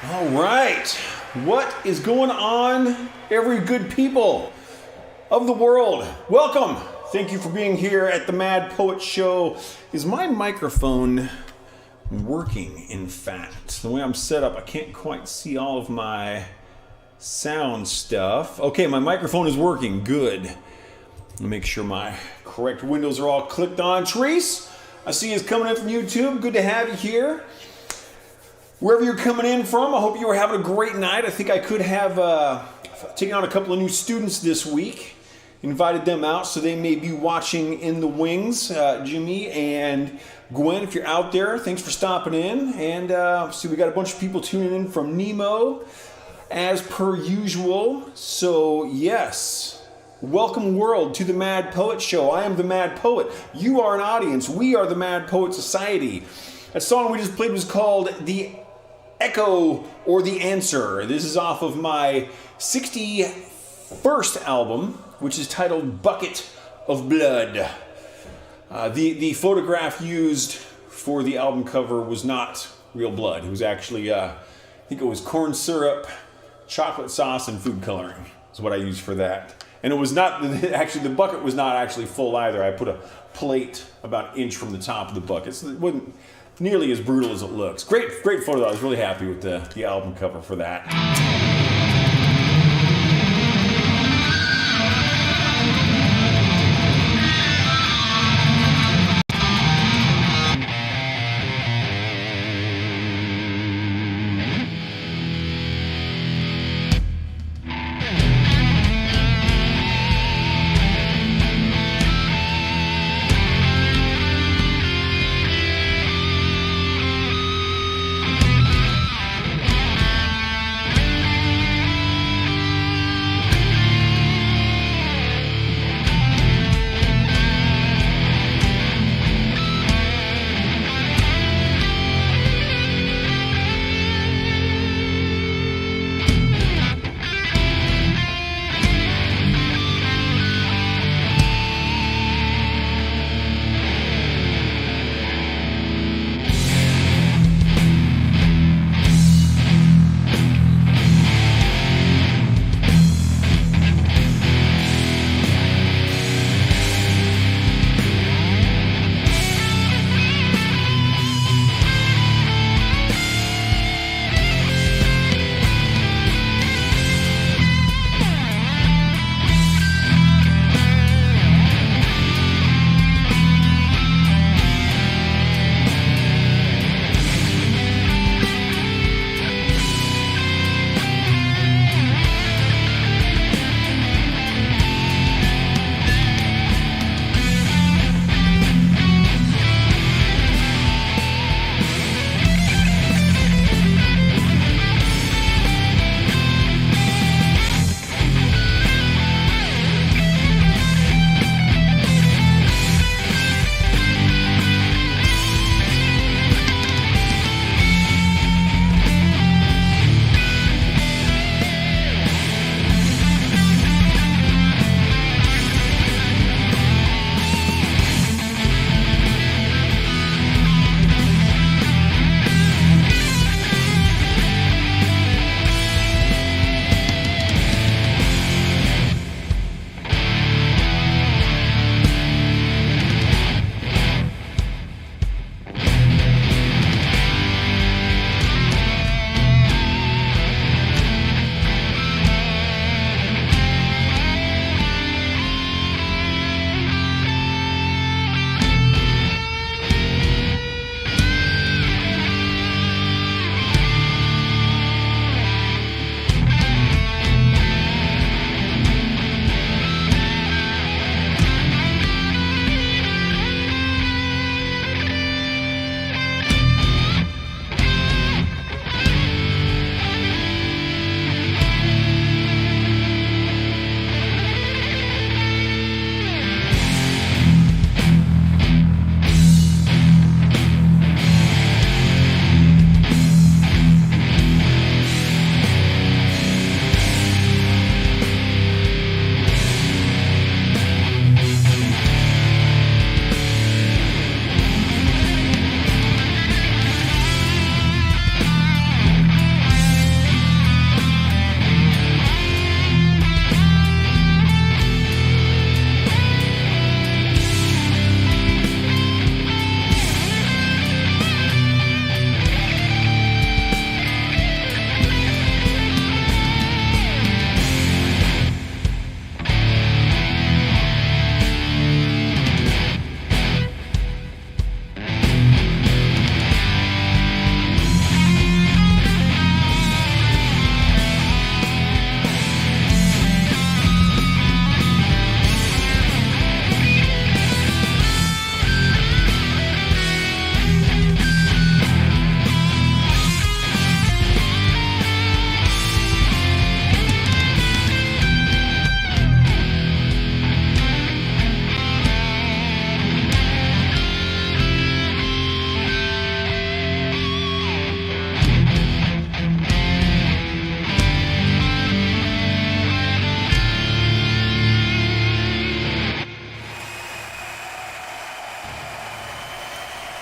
All right. What is going on, every good people of the world? Welcome. Thank you for being here at the Mad Poet Show. Is my microphone working, in fact? The way I'm set up, I can't quite see all of my sound stuff. Okay, my microphone is working. Good. Let me make sure my correct windows are all clicked on. Therese, I see you coming in from YouTube. Good to have you here. Wherever you're coming in from, I hope you were having a great night. I think I could have taken on a couple of new students this week. Invited them out so they may be watching in the wings. Jimmy and Gwen, if you're out there, thanks for stopping in. And see, we got a bunch of people tuning in from Nemo, as per usual. So yes, welcome world to the Mad Poet Show. I am the Mad Poet. You are an audience. We are the Mad Poet Society. That song we just played was called The Echo or The Answer. This is off of my 61st album, which is titled Bucket of Blood. The photograph used for the album cover was not real blood. It was actually, I think it was corn syrup, chocolate sauce, and food coloring is what I used for that. And it was not, actually the bucket was not actually full either. I put a plate about an inch from the top of the bucket. So it wasn't nearly as brutal as it looks. Great photo. I was really happy with the album cover for that.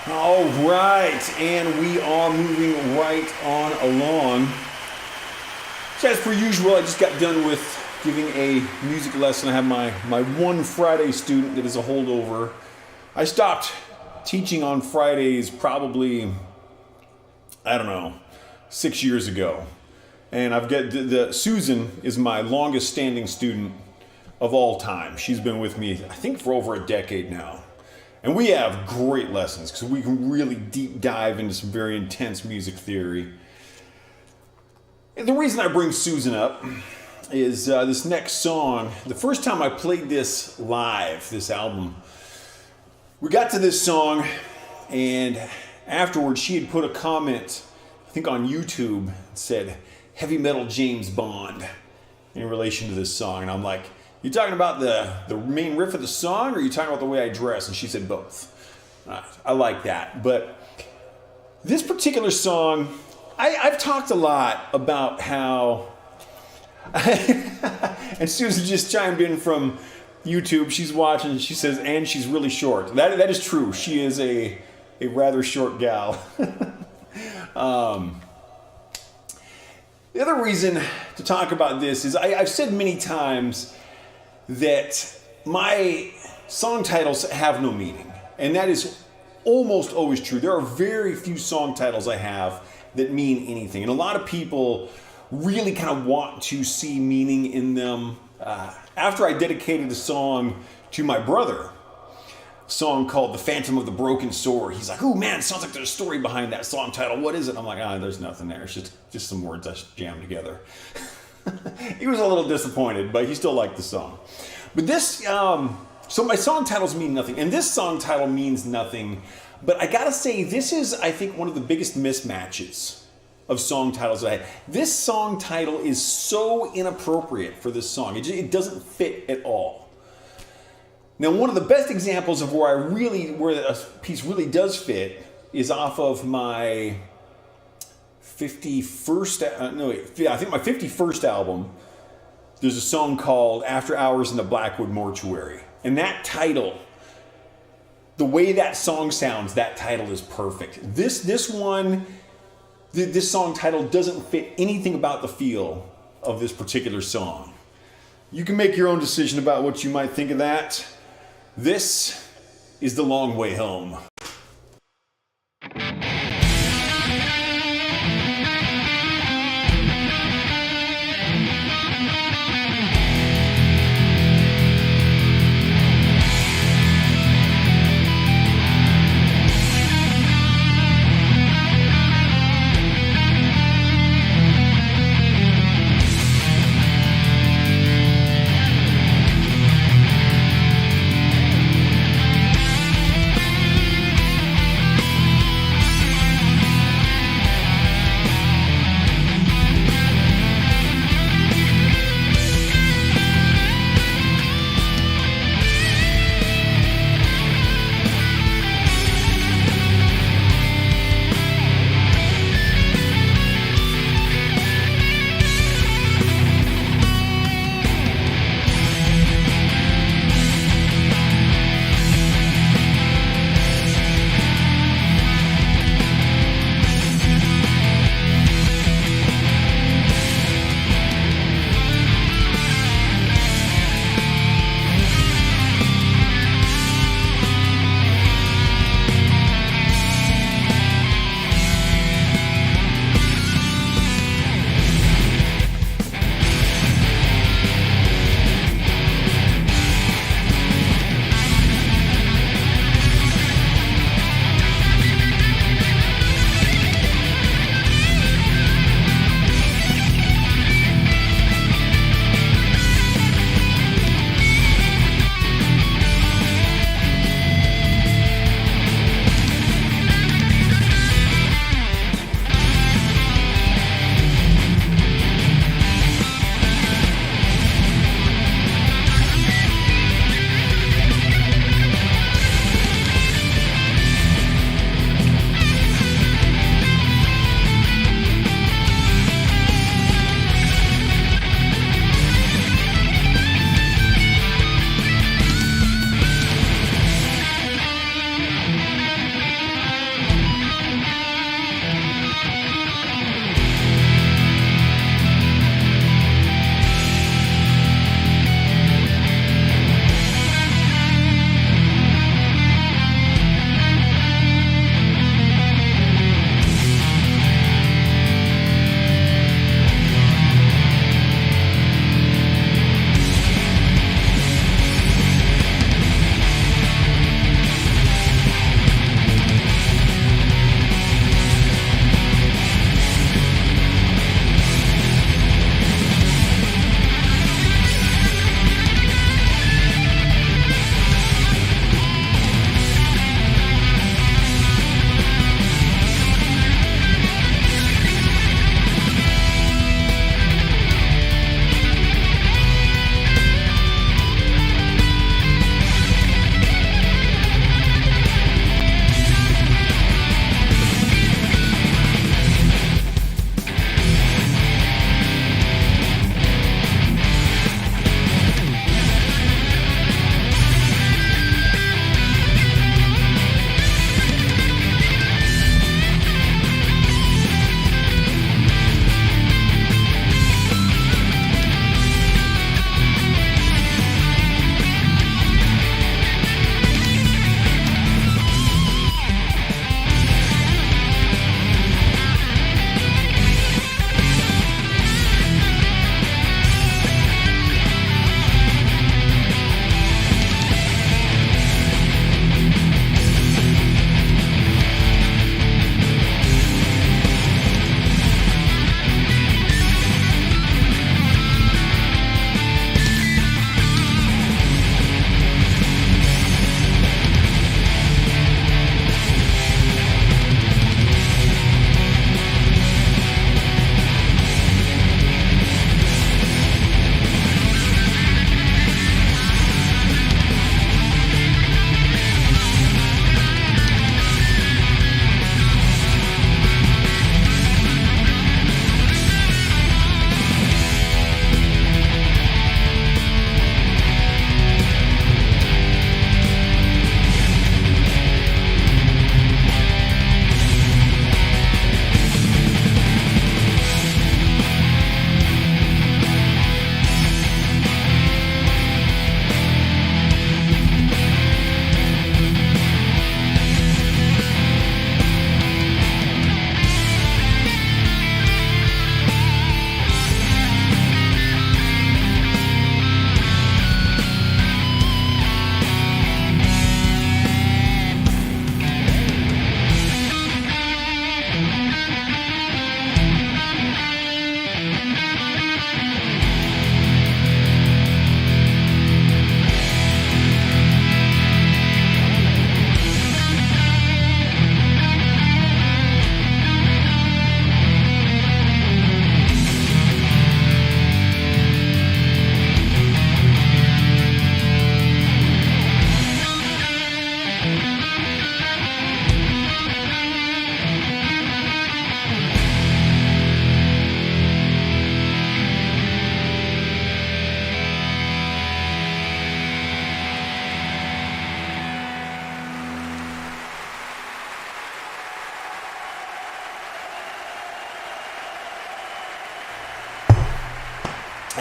All right, and we are moving right on along. So as per usual, I just got done with giving a music lesson. I have my one Friday student that is a holdover. I stopped teaching on Fridays probably, 6 years ago. And I've got Susan is my longest standing student of all time. She's been with me, I think, for over a decade now. And we have great lessons because we can really deep dive into some very intense music theory. And the reason I bring Susan up is this next song. The first time I played this live, this album, we got to this song, and afterwards she had put a comment, I think on YouTube, that said, "Heavy Metal James Bond," in relation to this song. And I'm like, "You talking about the main riff of the song, or are you talking about the way I dress?" And she said both. I like that. But this particular song, I've talked a lot about how, and Susan just chimed in from YouTube. She's watching, she says, and she's really short. That is true. She is a rather short gal. The other reason to talk about this is I've said many times that my song titles have no meaning. And that is almost always true. There are very few song titles I have that mean anything. And a lot of people really kind of want to see meaning in them. After I dedicated a song to my brother, a song called "The Phantom of the Broken Sword," he's like, "Oh man, it sounds like there's a story behind that song title. What is it?" I'm like, there's nothing there. It's just some words I jammed together. He was a little disappointed, but he still liked the song. But this, so my song titles mean nothing, and this song title means nothing. But I gotta say, this is, I think, one of the biggest mismatches of song titles that I had. This song title is so inappropriate for this song. It doesn't fit at all. Now, one of the best examples of where a piece really does fit is off of my 51st, I think my 51st album. There's a song called "After Hours in the Blackwood Mortuary." And that title, the way that song sounds, that title is perfect. This song title doesn't fit anything about the feel of this particular song. You can make your own decision about what you might think of that. This is "The Long Way Home."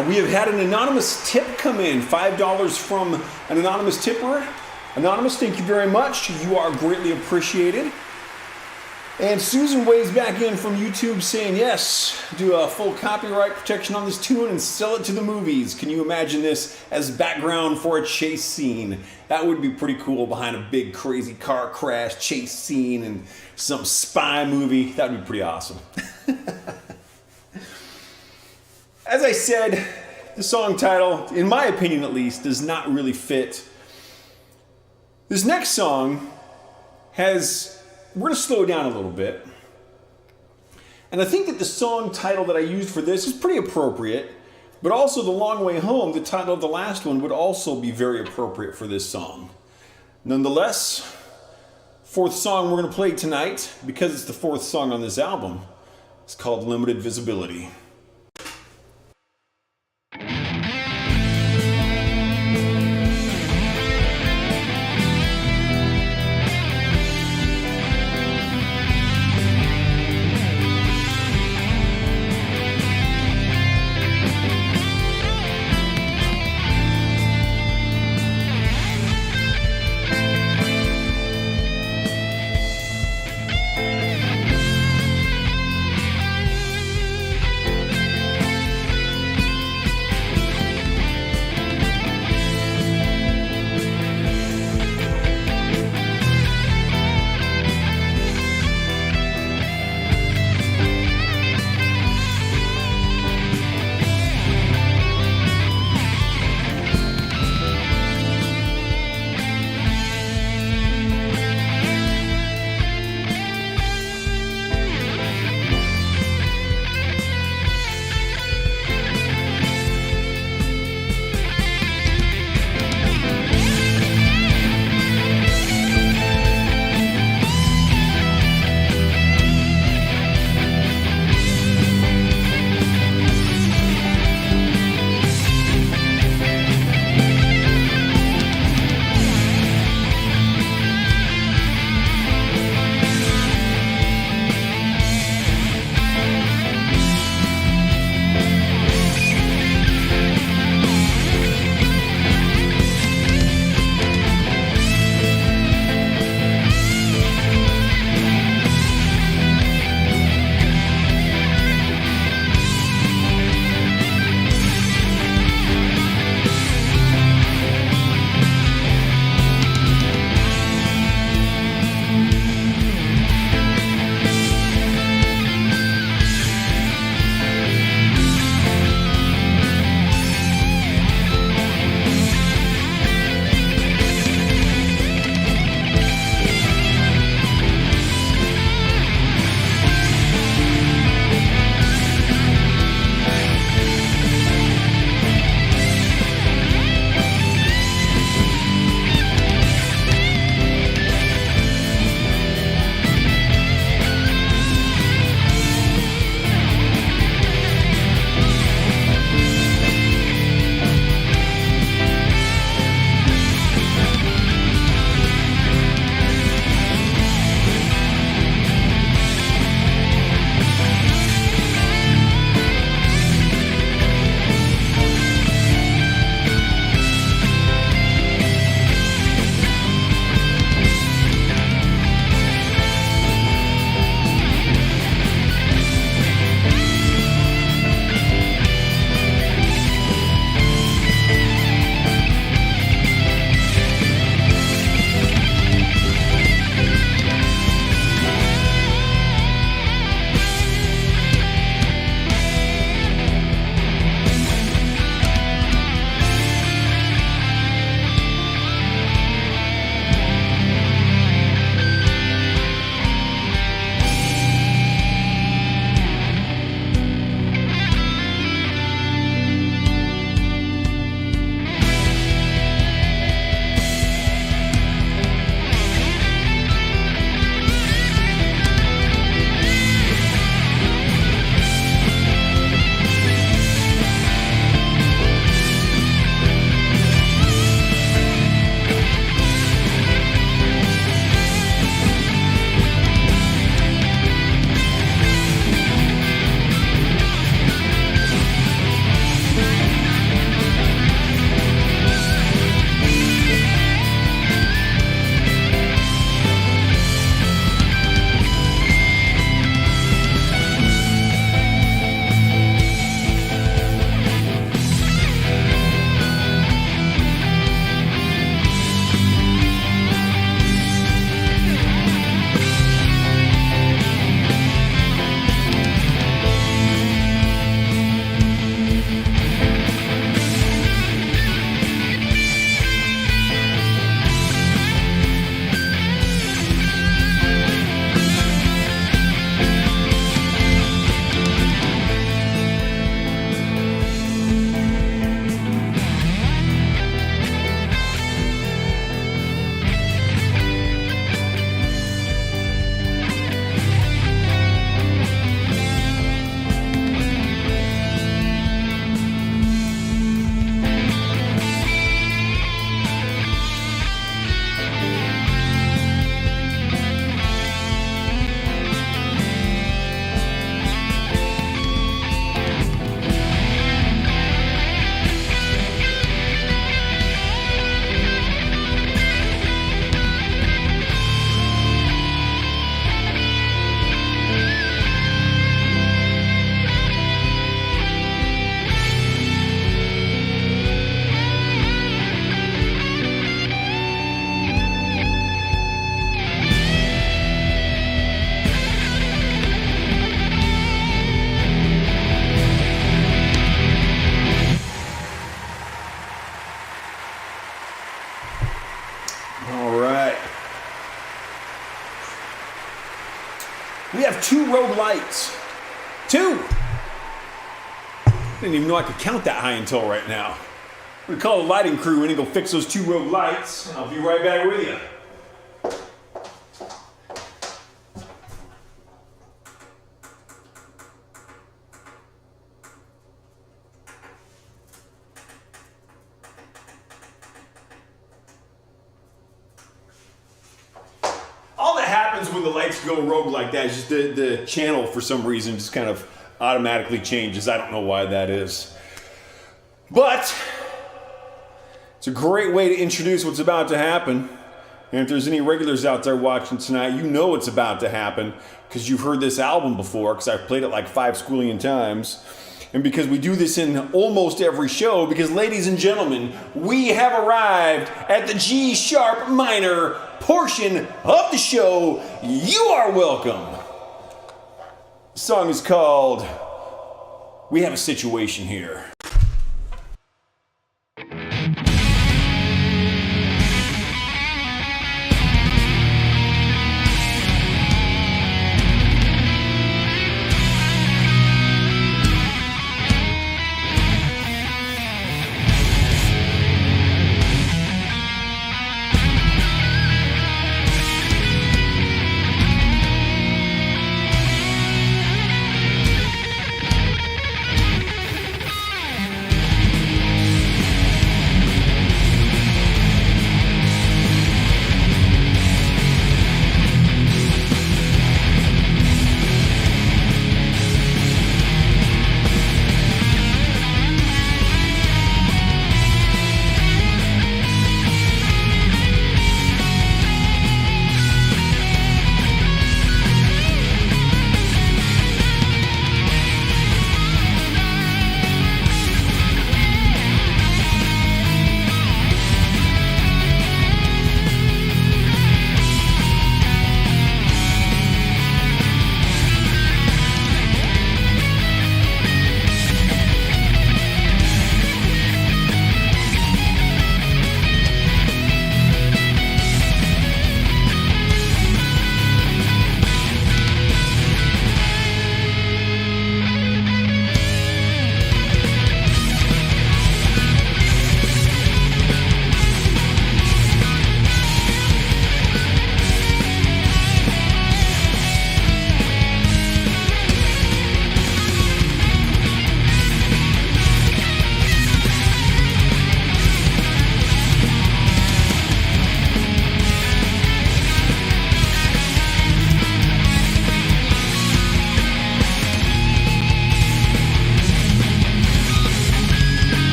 We have had an anonymous tip come in, $5 from an anonymous tipper. Anonymous, thank you very much. You are greatly appreciated. And Susan weighs back in from YouTube saying, yes, do a full copyright protection on this tune and sell it to the movies. Can you imagine this as background for a chase scene? That would be pretty cool behind a big crazy car crash chase scene and some spy movie. That would be pretty awesome. As I said, the song title, in my opinion at least, does not really fit. This next song we're going to slow down a little bit. And I think that the song title that I used for this is pretty appropriate, but also The Long Way Home, the title of the last one, would also be very appropriate for this song. Nonetheless, fourth song we're going to play tonight, because it's the fourth song on this album, it's called Limited Visibility. We have 2 rogue lights. 2! I didn't even know I could count that high until right now. I'm gonna call the lighting crew in and go fix those 2 rogue lights. I'll be right back with you. All that happens when the lights go rogue like that is just the channel for some reason just kind of automatically changes. I don't know why that is. But it's a great way to introduce what's about to happen. And if there's any regulars out there watching tonight, you know what's about to happen because you've heard this album before because I've played it like 5 squillion times. And because we do this in almost every show, because ladies and gentlemen, we have arrived at the G sharp minor portion of the show. You are welcome. The song is called We Have a Situation Here.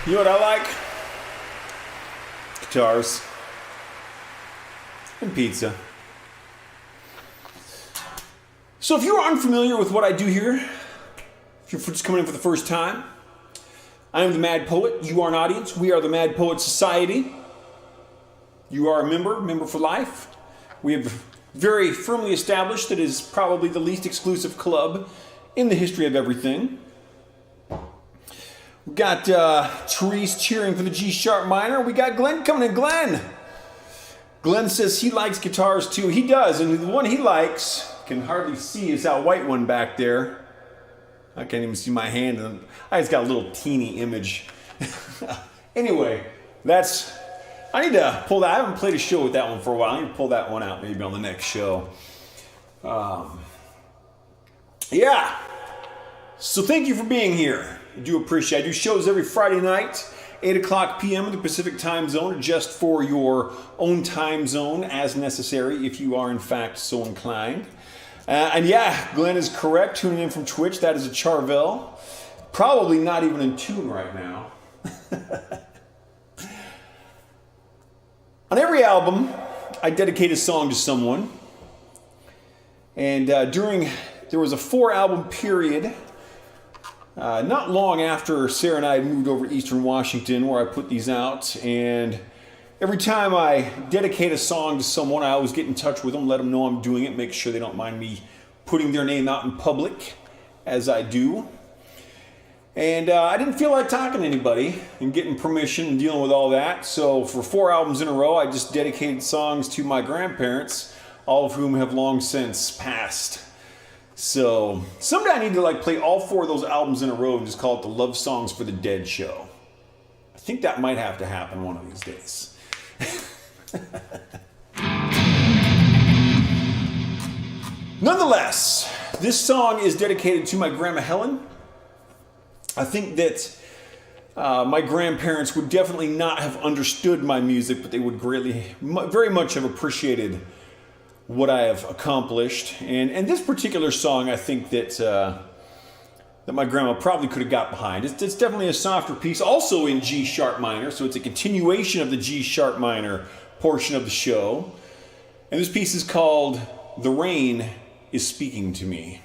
You know what I like? Guitars. And pizza. So if you are unfamiliar with what I do here, if you're just coming in for the first time, I am the Mad Poet. You are an audience. We are the Mad Poet Society. You are a member for life. We have very firmly established that it is probably the least exclusive club in the history of everything. We got Therese cheering for the G sharp minor. We got Glenn coming in. Glenn says he likes guitars too. He does, and the one he likes, can hardly see, is that white one back there. I can't even see my hand. I just got a little teeny image. Anyway, I need to pull that. I haven't played a show with that one for a while. I need to pull that one out maybe on the next show. Yeah. So thank you for being here. I do appreciate it. I do shows every Friday night, 8 o'clock p.m. in the Pacific time zone, just for your own time zone as necessary, if you are in fact so inclined. And yeah, Glenn is correct. Tuning in from Twitch, that is a Charvel. Probably not even in tune right now. On every album, I dedicate a song to someone. And there was a 4-album period, not long after Sarah and I had moved over to Eastern Washington, where I put these out. And every time I dedicate a song to someone, I always get in touch with them, let them know I'm doing it, make sure they don't mind me putting their name out in public, as I do. And I didn't feel like talking to anybody and getting permission and dealing with all that. So for 4 albums in a row, I just dedicated songs to my grandparents, all of whom have long since passed. So someday I need to play all 4 of those albums in a row and just call it the Love Songs for the Dead show. I think that might have to happen one of these days. Nonetheless, this song is dedicated to my grandma Helen. I think that my grandparents would definitely not have understood my music, but they would very much have appreciated what I have accomplished. And this particular song, I think that my grandma probably could have got behind. It's definitely a softer piece, also in G sharp minor, so it's a continuation of the G sharp minor portion of the show. And this piece is called "The Rain is Speaking to Me."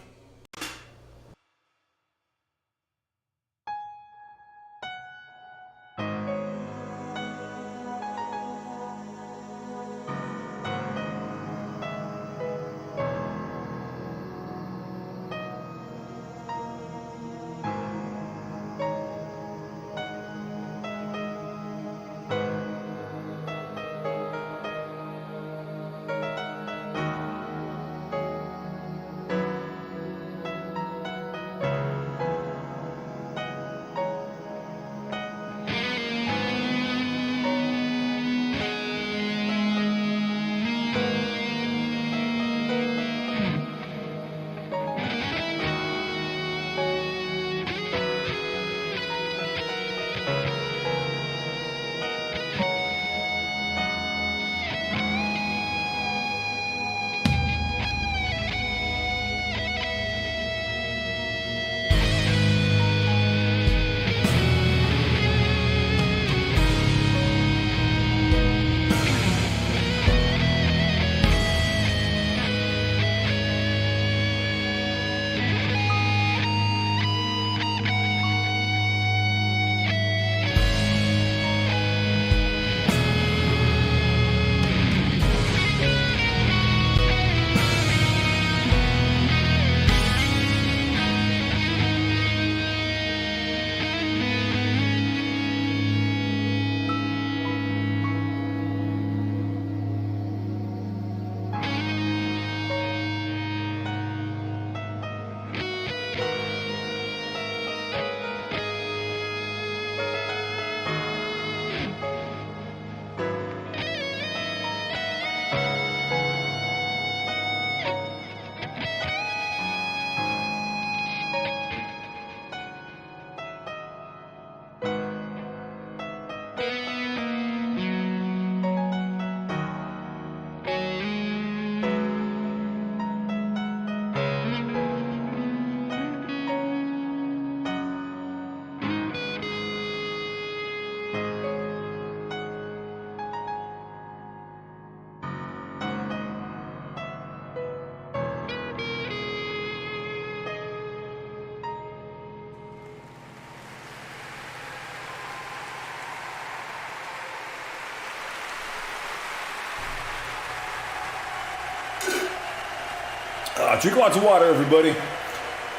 Drink lots of water, everybody.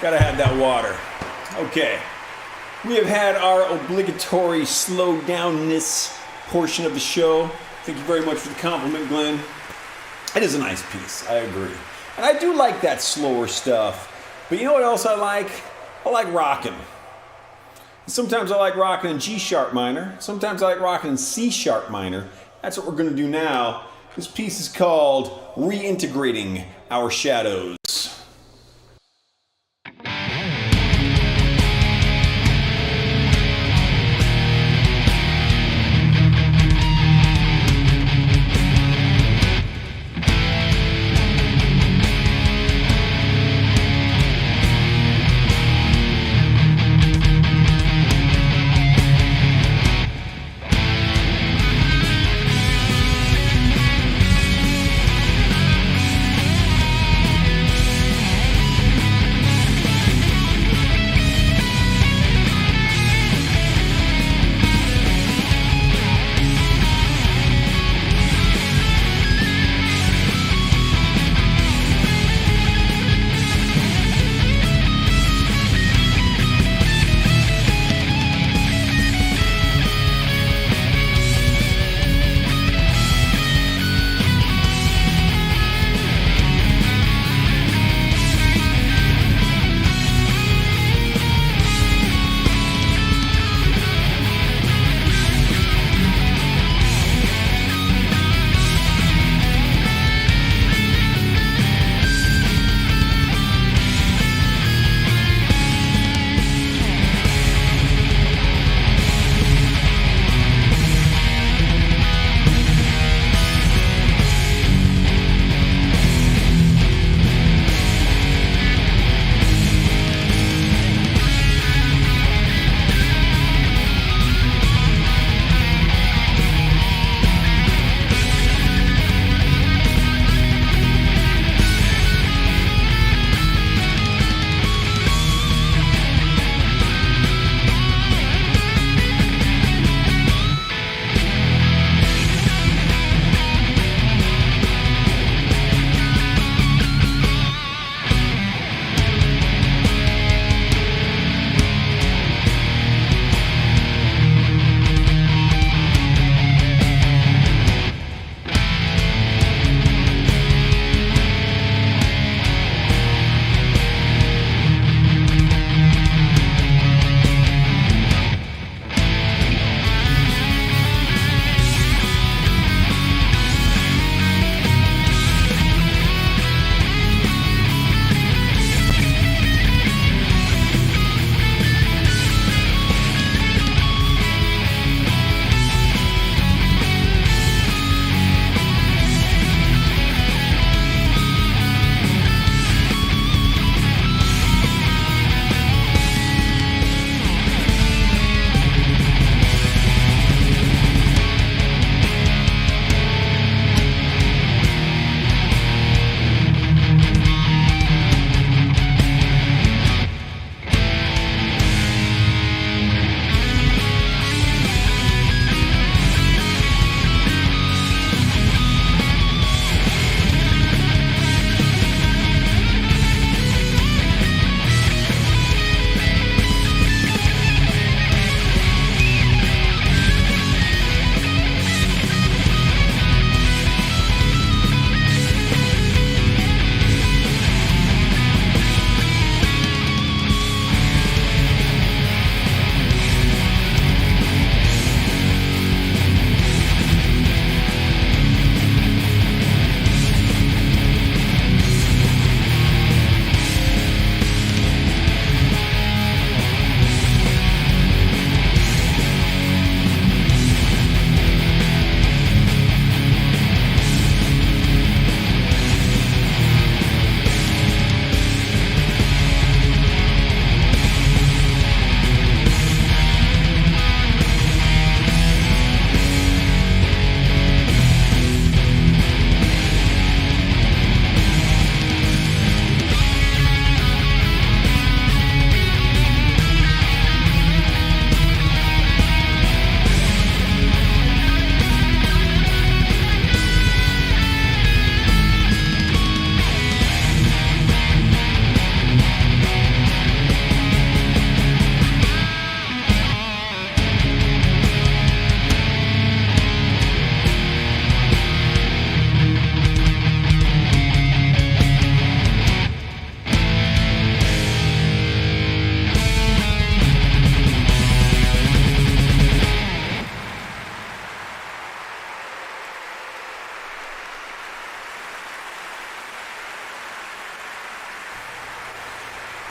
Gotta have that water. Okay. We have had our obligatory slow downness portion of the show. Thank you very much for the compliment, Glenn. It is a nice piece, I agree. And I do like that slower stuff. But you know what else I like? I like rocking. Sometimes I like rocking in G sharp minor. Sometimes I like rocking in C sharp minor. That's what we're going to do now. This piece is called Reintegrating Our Shadows.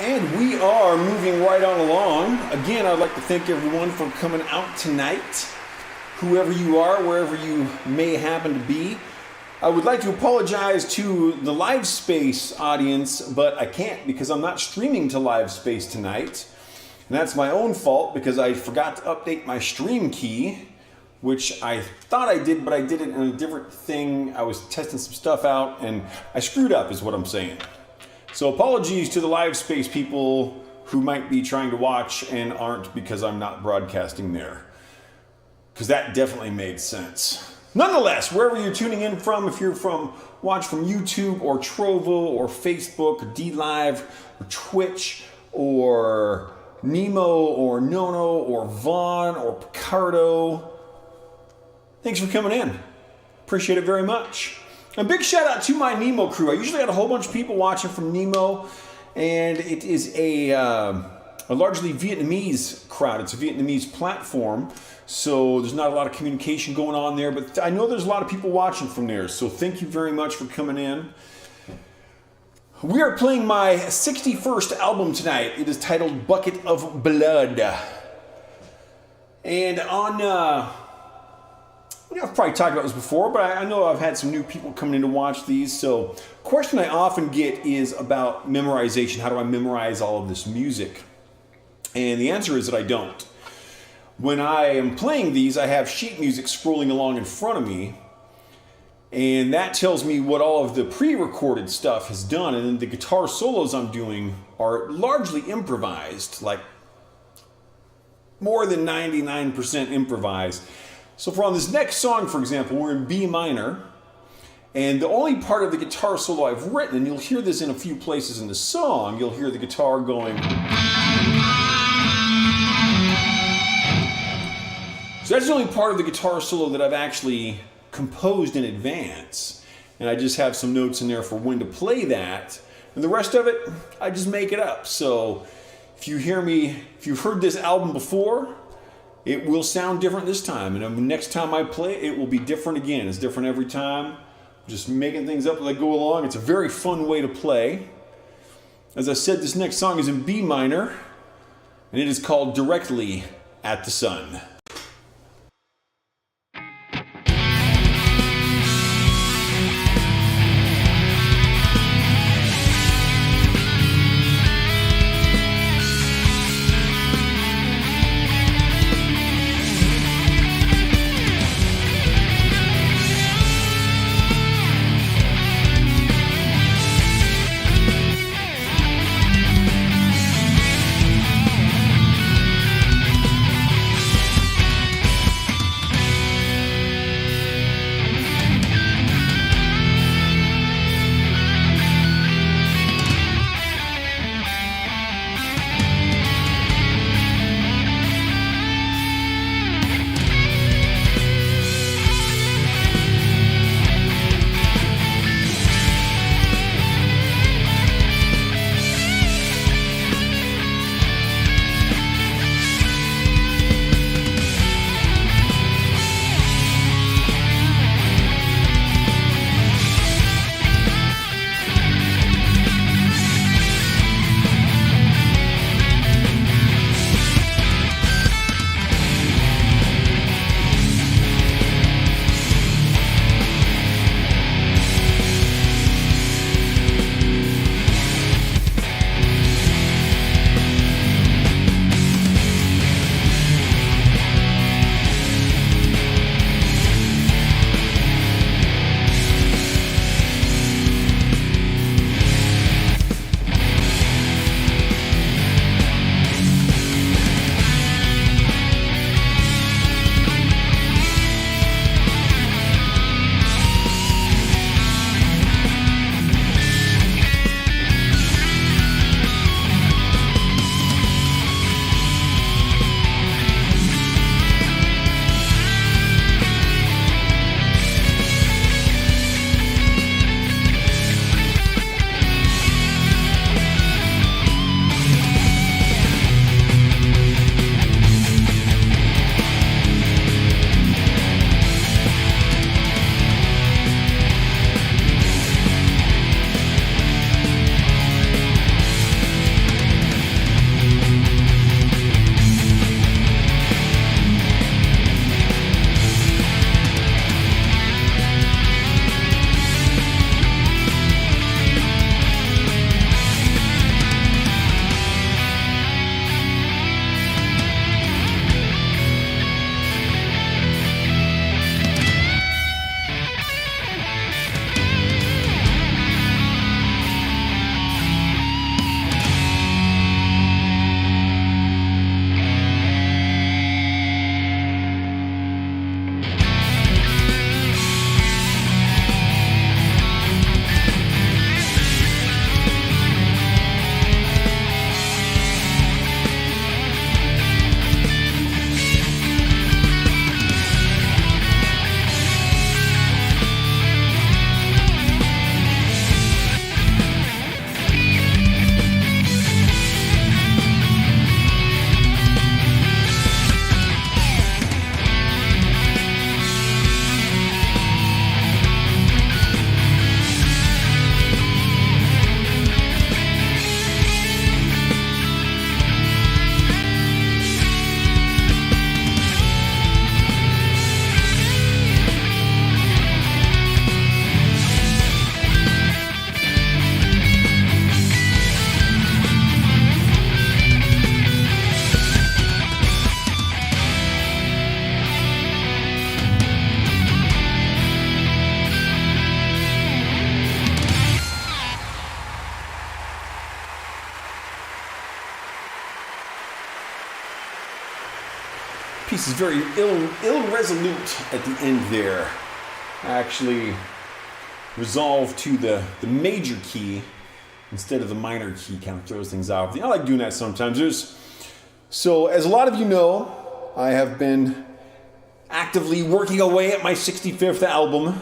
And we are moving right on along. Again, I'd like to thank everyone for coming out tonight. Whoever you are, wherever you may happen to be. I would like to apologize to the Live Space audience, but I can't because I'm not streaming to Live Space tonight. And that's my own fault because I forgot to update my stream key, which I thought I did, but I did it in a different thing. I was testing some stuff out and I screwed up is what I'm saying. So apologies to the Live Space people who might be trying to watch and aren't because I'm not broadcasting there. Because that definitely made sense. Nonetheless, wherever you're tuning in from, if you're watch from YouTube or Trovo or Facebook or DLive or Twitch or Nemo or Nono or Vaughn or Picardo, thanks for coming in. Appreciate it very much. A big shout out to my Nemo crew. I usually got a whole bunch of people watching from Nemo, and it is a largely Vietnamese crowd. It's a Vietnamese platform, so there's not a lot of communication going on there, but I know there's a lot of people watching from there, so thank you very much for coming in. We are playing my 61st album tonight. It is titled Bucket of Blood. And I've probably talked about this before, but I know I've had some new people coming in to watch these. So, a question I often get is about memorization. How do I memorize all of this music? And the answer is that I don't. When I am playing these, I have sheet music scrolling along in front of me, and that tells me what all of the pre-recorded stuff has done, and then the guitar solos I'm doing are largely improvised, like more than 99% improvised. So for on this next song, for example, we're in B minor, and the only part of the guitar solo I've written, and you'll hear this in a few places in the song, you'll hear the guitar going. So that's the only part of the guitar solo that I've actually composed in advance, and I just have some notes in there for when to play that, and the rest of it, I just make it up. So if you've heard this album before, it will sound different this time, and next time I play it will be different again. It's different every time. Just making things up as I go along. It's a very fun way to play. As I said, this next song is in B minor, and it is called Directly at the Sun. piece is very ill-resolute at the end there. Actually resolved to the major key instead of the minor key. Kind of throws things off. I like doing that sometimes. So as a lot of you know, I have been actively working away at my 65th album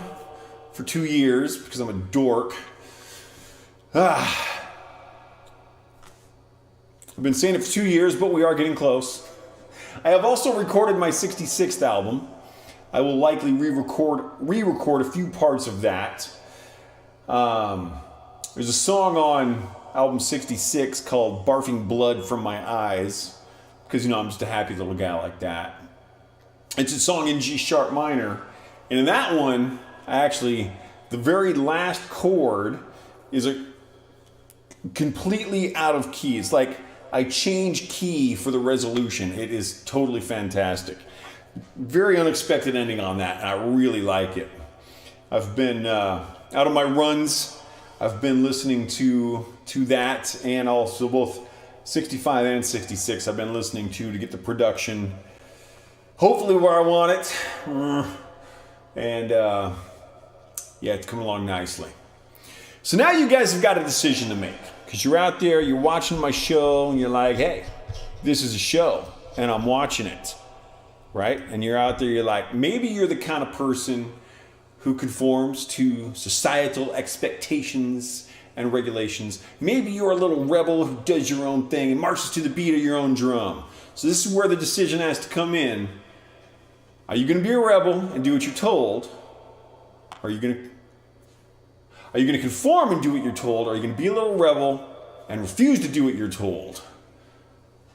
for 2 years because I'm a dork. I've been saying it for 2 years, but we are getting close. I have also recorded my 66th album. I will likely re-record a few parts of that. There's a song on album 66 called Barfing Blood from My Eyes, because, I'm just a happy little guy like that. It's a song in G sharp minor, and in that one, the very last chord is a completely out of key. It's like I change key for the resolution. It is totally fantastic. Very unexpected ending on that, and I really like it. I've been out of my runs. I've been listening to that, and also both 65 and 66 I've been listening to get the production hopefully where I want it. And it's coming along nicely. So now you guys have got a decision to make, because you're out there, you're watching my show, and you're like, hey, this is a show, and I'm watching it, right? And you're out there, you're like, maybe you're the kind of person who conforms to societal expectations and regulations. Maybe you're a little rebel who does your own thing and marches to the beat of your own drum. So this is where the decision has to come in. Are you going to be a rebel and do what you're told? Are you going to conform and do what you're told? Or are you going to be a little rebel and refuse to do what you're told?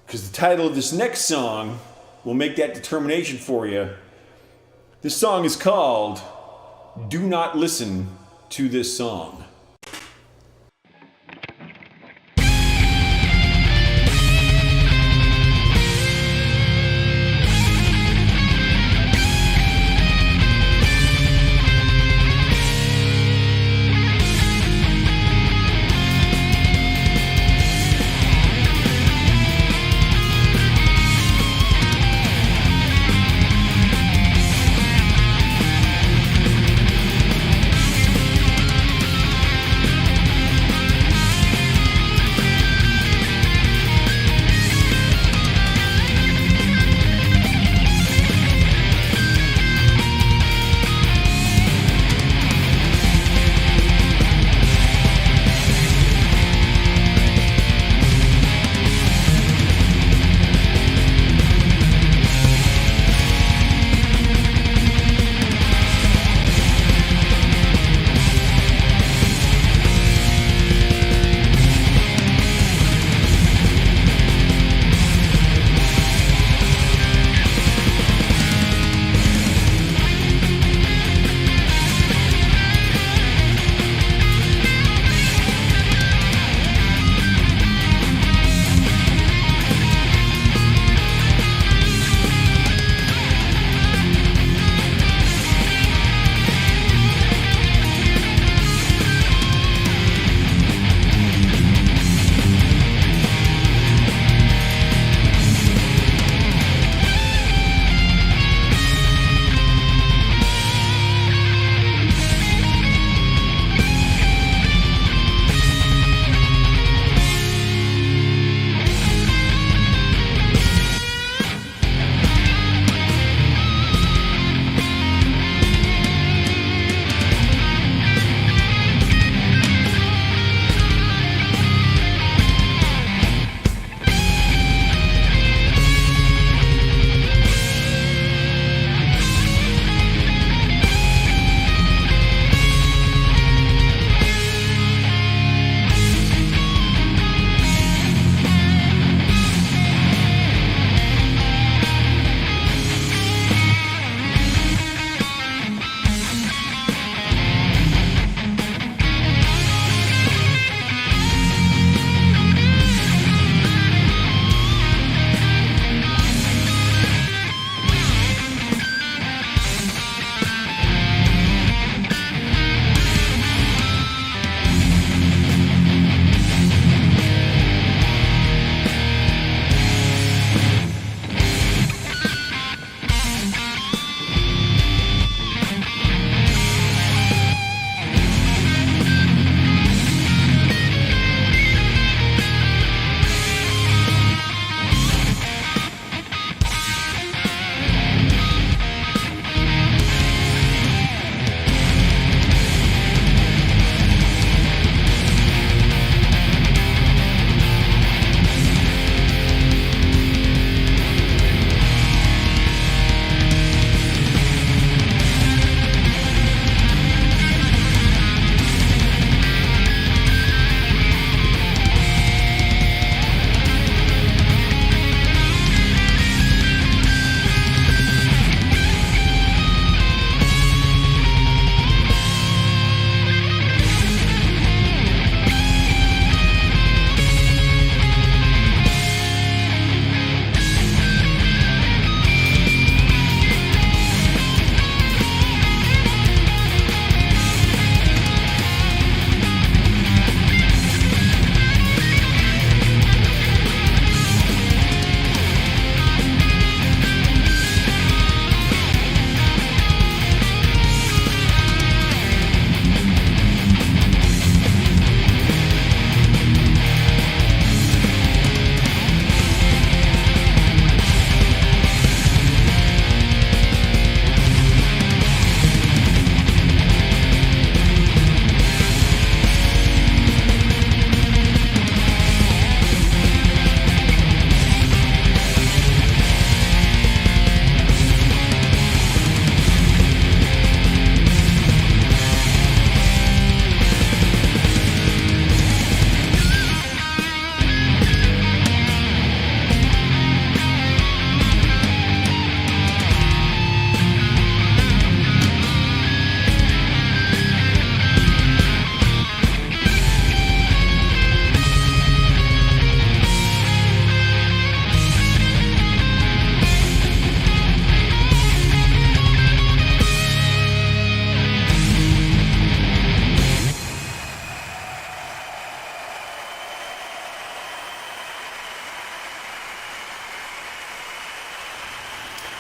Because the title of this next song will make that determination for you. This song is called Do Not Listen to This Song.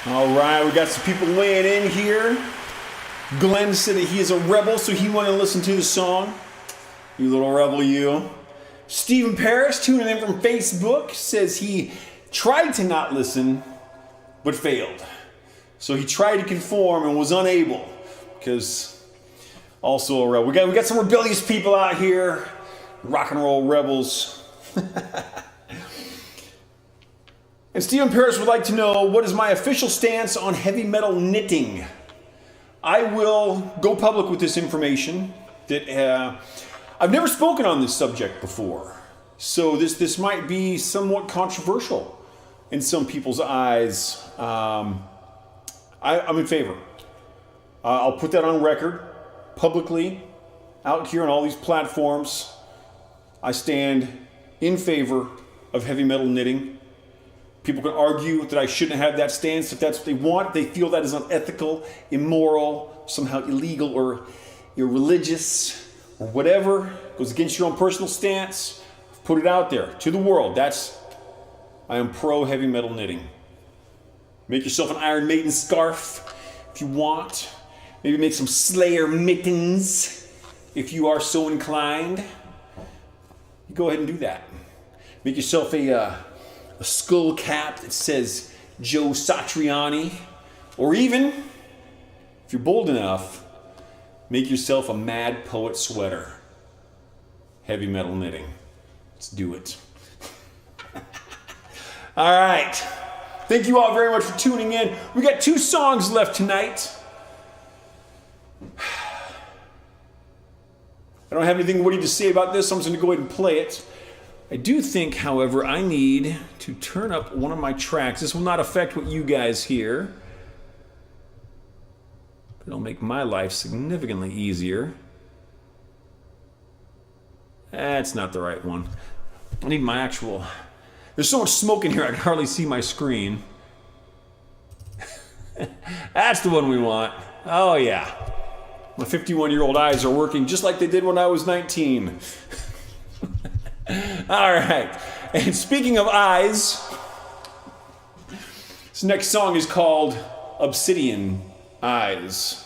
All right, we got some people weighing in here. Glenn said that he is a rebel, so he wanted to listen to the song. You little rebel, you. Stephen Parrish, tuning in from Facebook, says he tried to not listen, but failed. So he tried to conform and was unable, because also a rebel. We got some rebellious people out here, rock and roll rebels. And Stephen Parrish would like to know, what is my official stance on heavy metal knitting? I will go public with this information that I've never spoken on this subject before. So this might be somewhat controversial in some people's eyes. I'm in favor. I'll put that on record publicly out here on all these platforms. I stand in favor of heavy metal knitting. People can argue that I shouldn't have that stance if that's what they want. If they feel that is unethical, immoral, somehow illegal or irreligious or whatever, goes against your own personal stance, put it out there to the world. I am pro heavy metal knitting. Make yourself an Iron Maiden scarf if you want. Maybe make some Slayer mittens if you are so inclined. You go ahead and do that. Make yourself a skull cap that says Joe Satriani, or even, if you're bold enough, make yourself a Mad Poet sweater. Heavy metal knitting. Let's do it. All right. Thank you all very much for tuning in. We got 2 songs left tonight. I don't have anything witty to say about this, so I'm just going to go ahead and play it. I do think, however, I need to turn up one of my tracks. This will not affect what you guys hear. It'll make my life significantly easier. That's not the right one. I need my actual... There's so much smoke in here I can hardly see my screen. That's the one we want. Oh yeah. My 51-year-old eyes are working just like they did when I was 19. All right. And speaking of eyes, this next song is called Obsidian Eyes.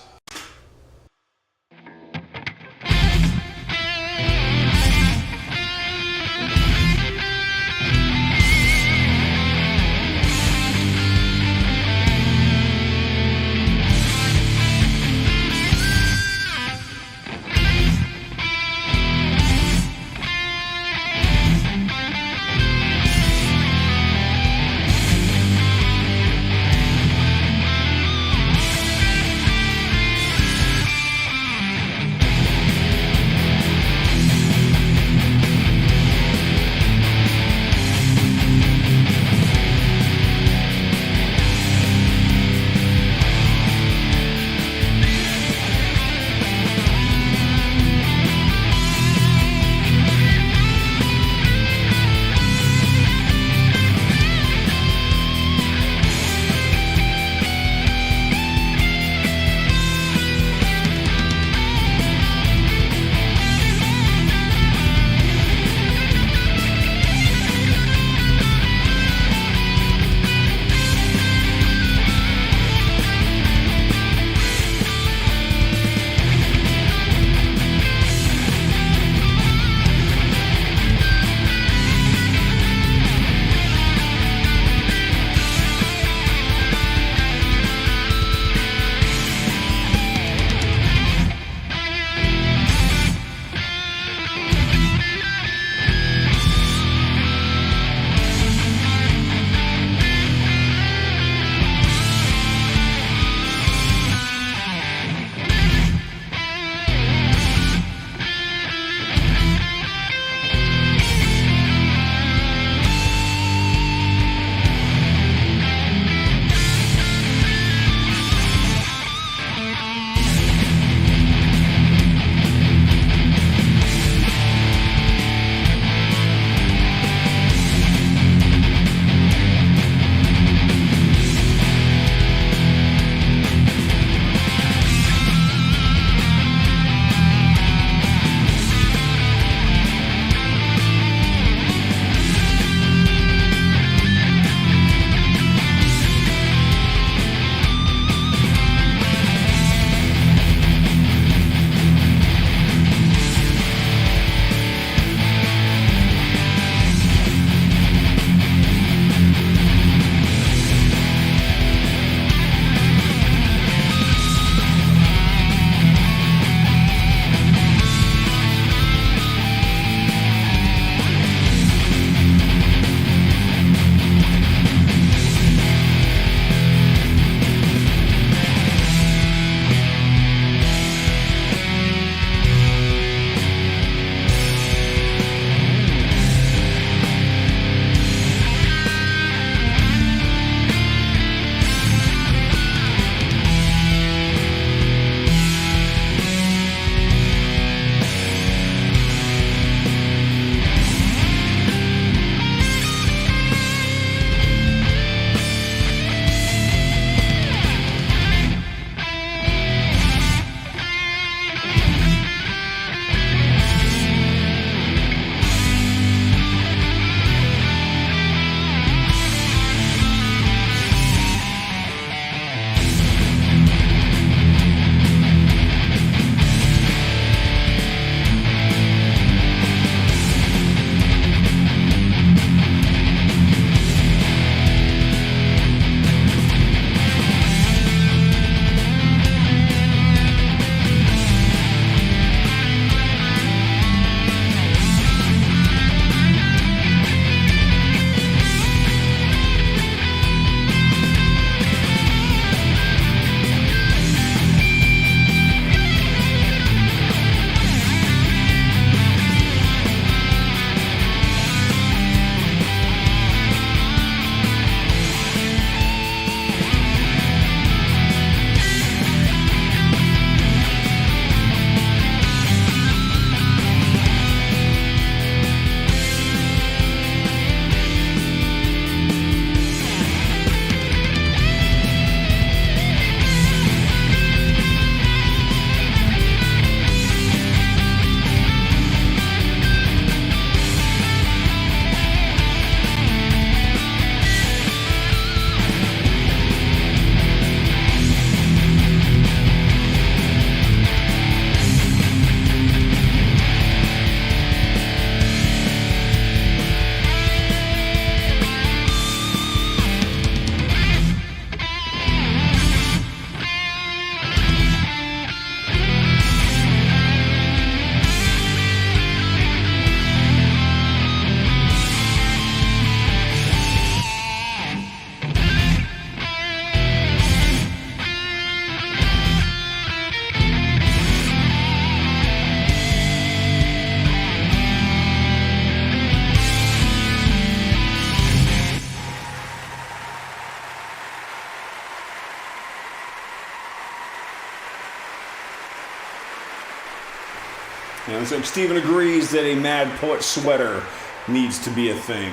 So Stephen agrees that a Mad Poet sweater needs to be a thing.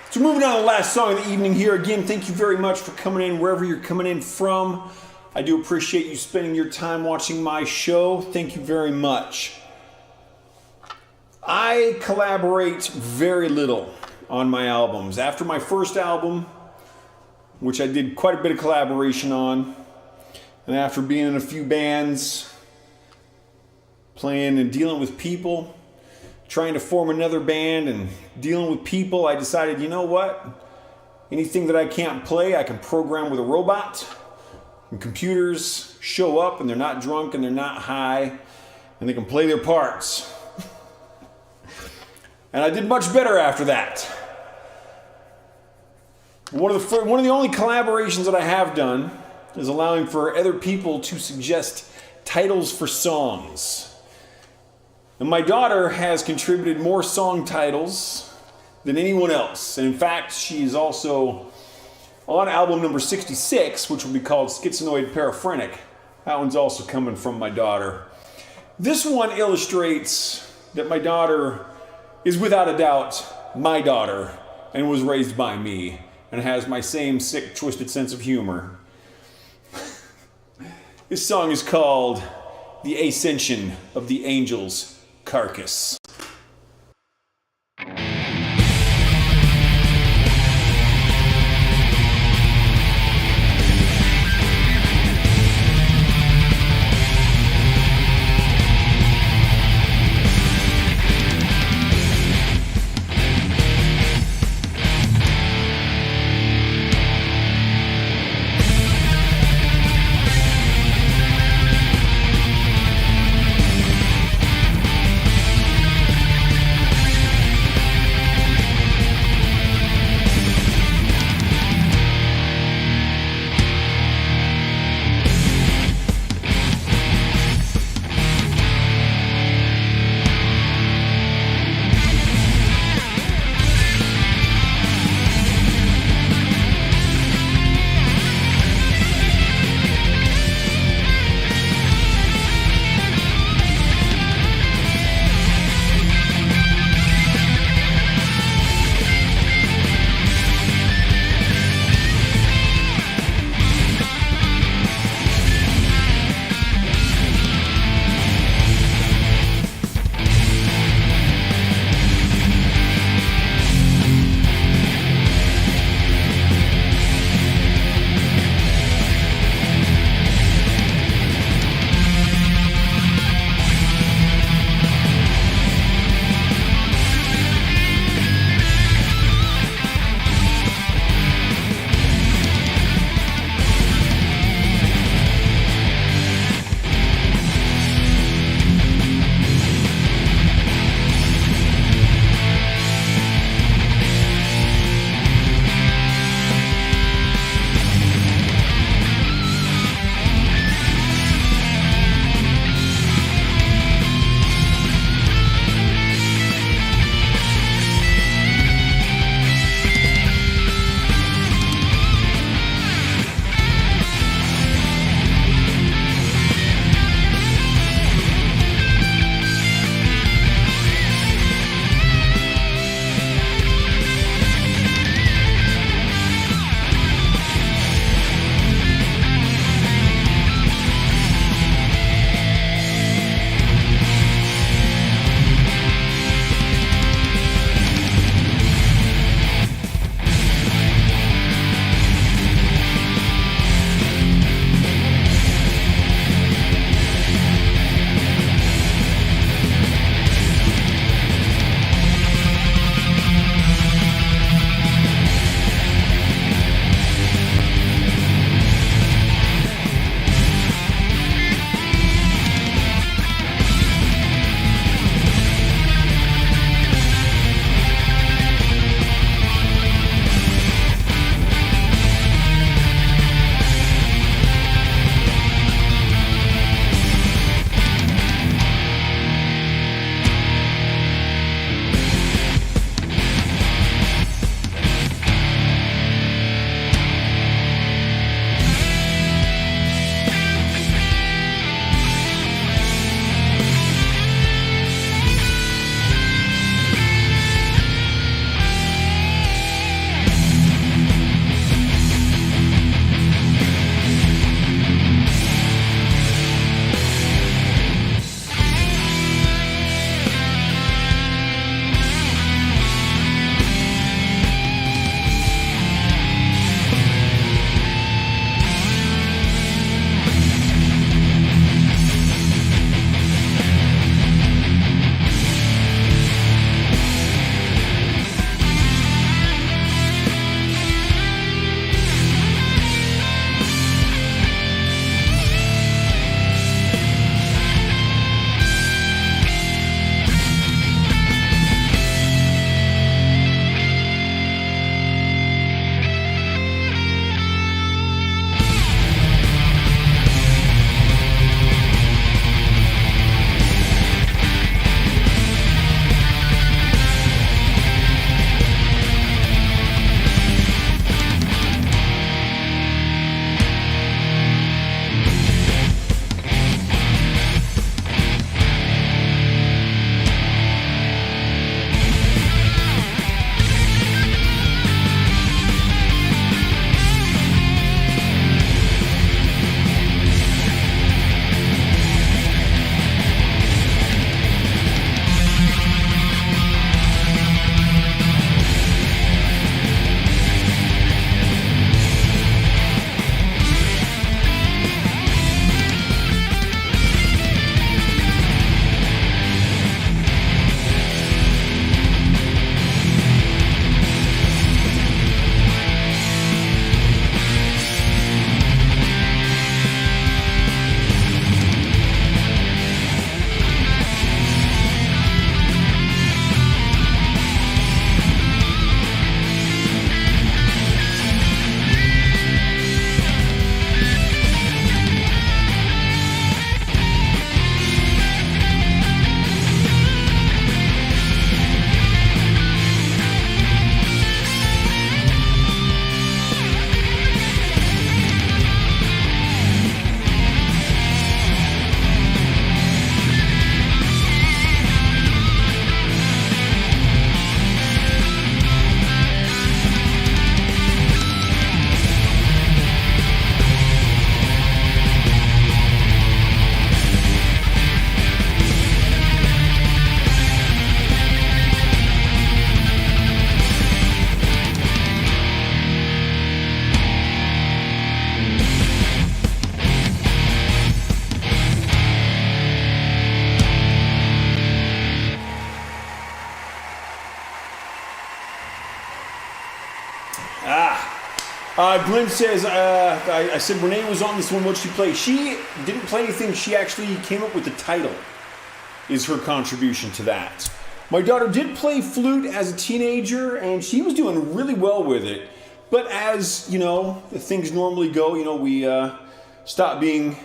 So moving on to the last song of the evening here. Again, thank you very much for coming in wherever you're coming in from. I do appreciate you spending your time watching my show. Thank you very much. I collaborate very little on my albums. After my first album, which I did quite a bit of collaboration on, and after being in a few bands, playing and dealing with people, trying to form another band and dealing with people, I decided, you know what? Anything that I can't play, I can program with a robot. And computers show up and they're not drunk and they're not high and they can play their parts. And I did much better after that. One of the only collaborations that I have done is allowing for other people to suggest titles for songs. And my daughter has contributed more song titles than anyone else. And in fact, she's also on album number 66, which will be called Schizonoid Paraphrenic. That one's also coming from my daughter. This one illustrates that my daughter is without a doubt my daughter and was raised by me and has my same sick, twisted sense of humor. This song is called The Ascension of the Angel's Carcass. Glenn says, I said Renee was on this one. What'd she play? She didn't play anything. She actually came up with the title, is her contribution to that. My daughter did play flute as a teenager, and she was doing really well with it. But as, things normally go, we stop being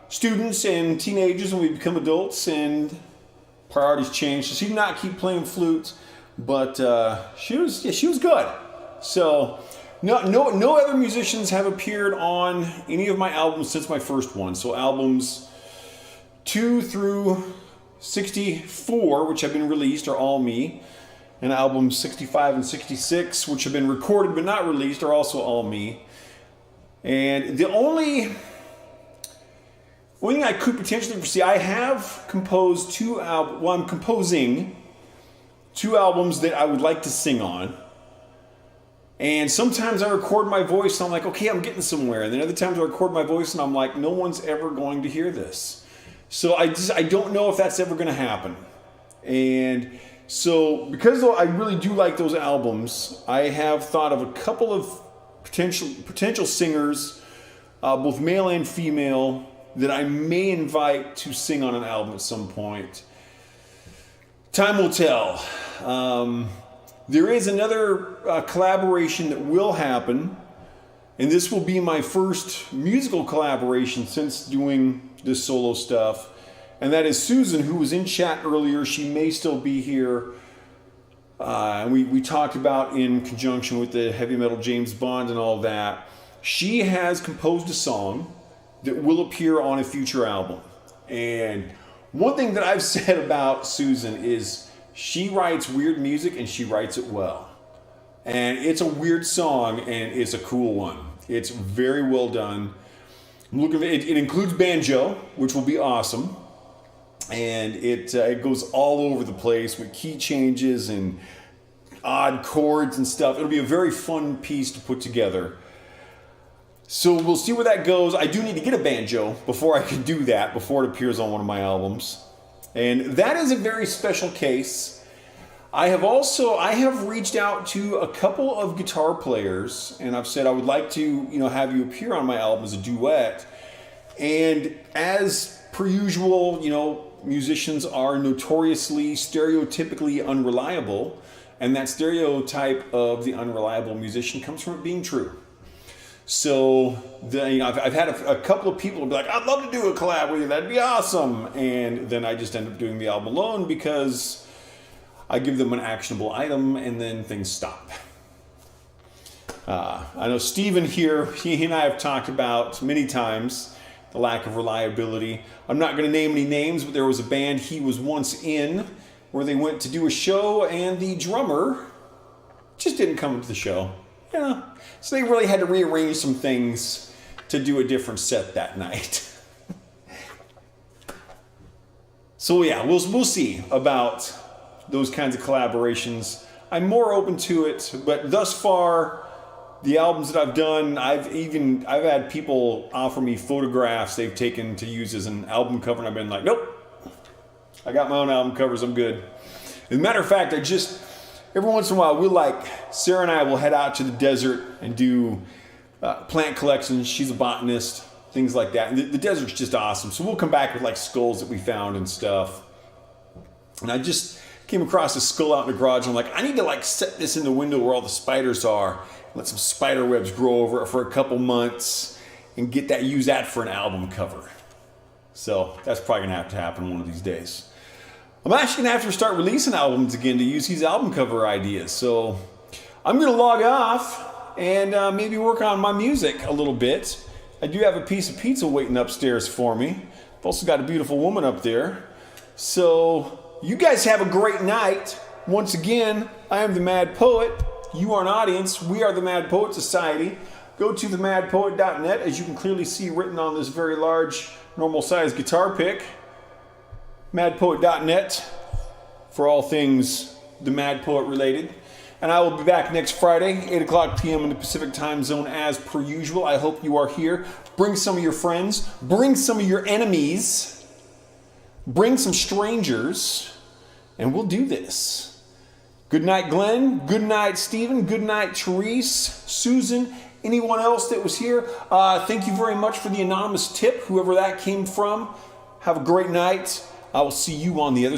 students and teenagers and we become adults, and priorities change. So she did not keep playing flute, but she was good. So no other musicians have appeared on any of my albums since my first one. So albums 2 through 64, which have been released, are all me. And albums 65 and 66, which have been recorded but not released, are also all me. And the only thing I could potentially foresee, I have composed I'm composing 2 albums that I would like to sing on. And sometimes I record my voice and I'm like, okay, I'm getting somewhere. And then other times I record my voice and I'm like, no one's ever going to hear this. So I don't know if that's ever going to happen. And so because I really do like those albums, I have thought of a couple of potential singers, both male and female, that I may invite to sing on an album at some point. Time will tell. There is another collaboration that will happen, and this will be my first musical collaboration since doing this solo stuff, and that is Susan, who was in chat earlier. She may still be here. And we talked about in conjunction with the heavy metal James Bond and all that. She has composed a song that will appear on a future album. And one thing that I've said about Susan is she writes weird music and she writes it well. And it's a weird song and it's a cool one. It's very well done. It includes banjo, which will be awesome. And it goes all over the place with key changes and odd chords and stuff. It'll be a very fun piece to put together. So we'll see where that goes. I do need to get a banjo before I can do that, before it appears on one of my albums. And that is a very special case. I have reached out to a couple of guitar players, and I've said I would like to, have you appear on my album as a duet. And as per usual, musicians are notoriously, stereotypically unreliable, and that stereotype of the unreliable musician comes from it being true. So I've had a couple of people be like, I'd love to do a collab with you, that'd be awesome. And then I just end up doing the album alone because I give them an actionable item and then things stop. I know Steven here, he and I have talked about many times the lack of reliability. I'm not going to name any names, but there was a band he was once in where they went to do a show and the drummer just didn't come to the show. So they really had to rearrange some things to do a different set that night. So yeah, we'll see about those kinds of collaborations. I'm more open to it, but thus far, the albums that I've done, I've had people offer me photographs they've taken to use as an album cover, and I've been like, nope, I got my own album covers, I'm good. As a matter of fact, every once in a while, Sarah and I will head out to the desert and do plant collections. She's a botanist, things like that. And the desert's just awesome. So we'll come back with skulls that we found and stuff. And I just came across a skull out in the garage. And I'm like, I need to set this in the window where all the spiders are. Let some spider webs grow over it for a couple months and use that for an album cover. So that's probably going to have to happen one of these days. I'm actually going to have to start releasing albums again to use these album cover ideas. So I'm going to log off and maybe work on my music a little bit. I do have a piece of pizza waiting upstairs for me. I've also got a beautiful woman up there. So you guys have a great night. Once again, I am the Mad Poet. You are an audience. We are the Mad Poet Society. Go to themadpoet.net, as you can clearly see written on this very large, normal-sized guitar pick. Madpoet.net for all things the Mad Poet related. And I will be back next Friday, 8 o'clock p.m. in the Pacific time zone as per usual. I hope you are here. Bring some of your friends. Bring some of your enemies. Bring some strangers. And we'll do this. Good night, Glenn. Good night, Stephen. Good night, Therese, Susan, anyone else that was here. Thank you very much for the anonymous tip, whoever that came from. Have a great night. I will see you on the other side.